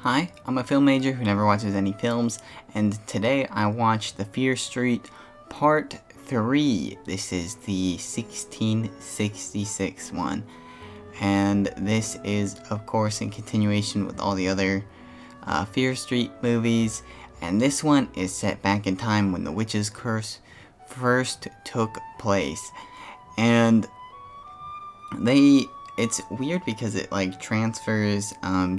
Hi, I'm a film major who never watches any films, and today I watched The Fear Street Part 3. This is the 1666 one, and this is, of course, in continuation with all the other Fear Street movies, and this one is set back in time when the witch's curse first took place, and it's weird because it transfers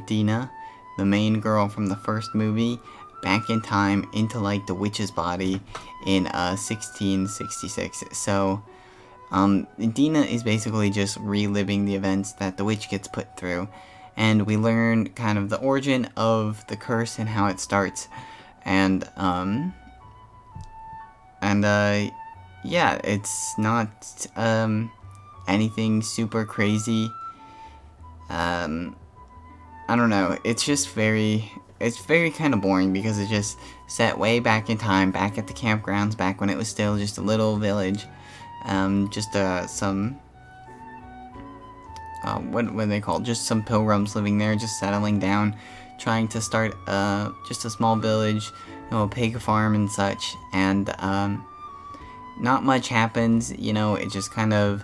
Dina, the main girl from the first movie, back in time into the witch's body in 1666. So Dina is basically just reliving the events that the witch gets put through, and we learn kind of the origin of the curse and how it starts, and yeah, it's not anything super crazy. I don't know, it's very kind of boring because it's just set way back in time, back at the campgrounds, back when it was still just a little village, some, what are they called, just some pilgrims living there, just settling down, trying to start, just a small village, a pig farm and such, and, not much happens, it's just kind of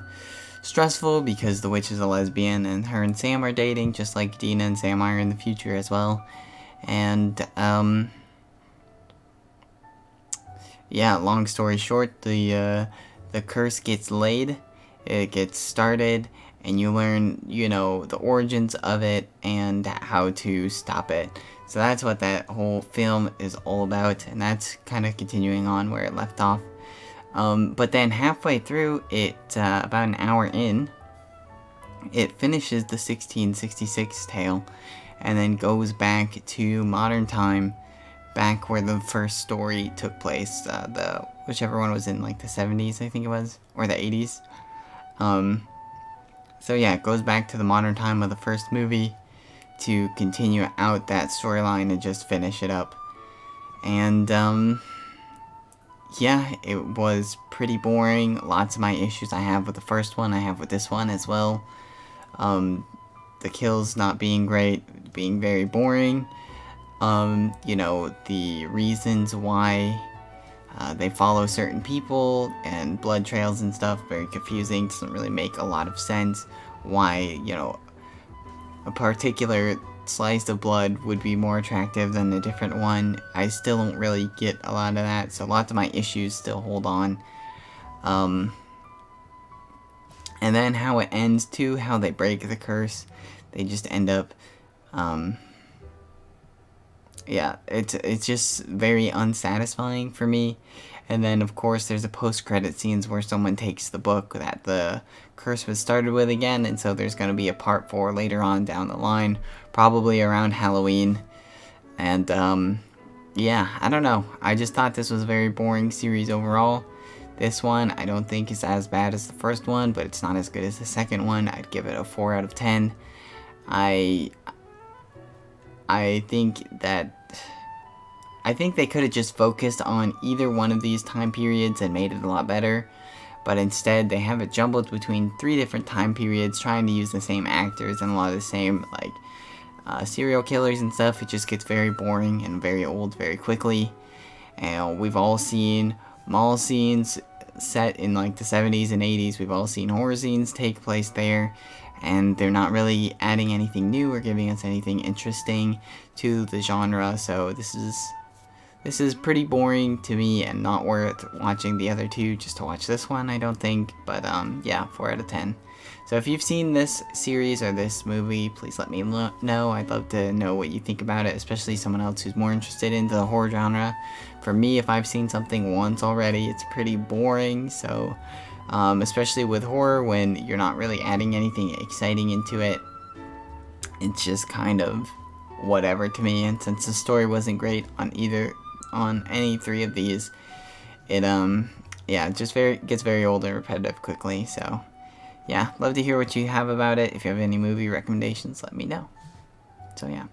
stressful because the witch is a lesbian and her and Sam are dating, just like Dina and Sam are in the future as well. And yeah, long story short, the curse gets laid, it gets started, and you learn, the origins of it and how to stop it. So that's what that whole film is all about, and that's kind of continuing on where it left off. But then halfway through it, about an hour in, it finishes the 1666 tale, and then goes back to modern time, back where the first story took place, whichever one was in the 70s, I think it was, or the 80s. So yeah, it goes back to the modern time of the first movie to continue out that storyline and just finish it up. And, yeah, it was pretty boring. Lots of my issues I have with the first one, I have with this one as well. The kills not being great, being very boring. The reasons why they follow certain people and blood trails and stuff, very confusing. Doesn't really make a lot of sense why, a particular slice of blood would be more attractive than a different one. I still don't really get a lot of that, so lots of my issues still hold on. And then how it ends too, how they break the curse, they just end up, yeah, it's just very unsatisfying for me. And then of course there's a post-credit scenes where someone takes the book that the curse was started with again, and so there's going to be a part 4 later on down the line, probably around Halloween. And yeah, I don't know, I just thought this was a very boring series overall. This one I don't think is as bad as the first one, but it's not as good as the second one. I'd give it a 4 out of 10. I think they could have just focused on either one of these time periods and made it a lot better, but instead they have it jumbled between 3 different time periods, trying to use the same actors and a lot of the same serial killers and stuff. It just gets very boring and very old very quickly. And we've all seen mall scenes set in the 70s and 80s. We've all seen horror scenes take place there, and they're not really adding anything new or giving us anything interesting to the genre. So this is pretty boring to me and not worth watching the other two just to watch this one, I don't think. But yeah, 4 out of 10. So if you've seen this series or this movie, please let me know. I'd love to know what you think about it, especially someone else who's more interested into the horror genre. For me, if I've seen something once already, it's pretty boring. So especially with horror, when you're not really adding anything exciting into it, it's just kind of whatever to me. And since the story wasn't great on any 3 of these, it yeah, it just gets very old and repetitive quickly. So yeah, love to hear what you have about it. If you have any movie recommendations, let me know. So yeah.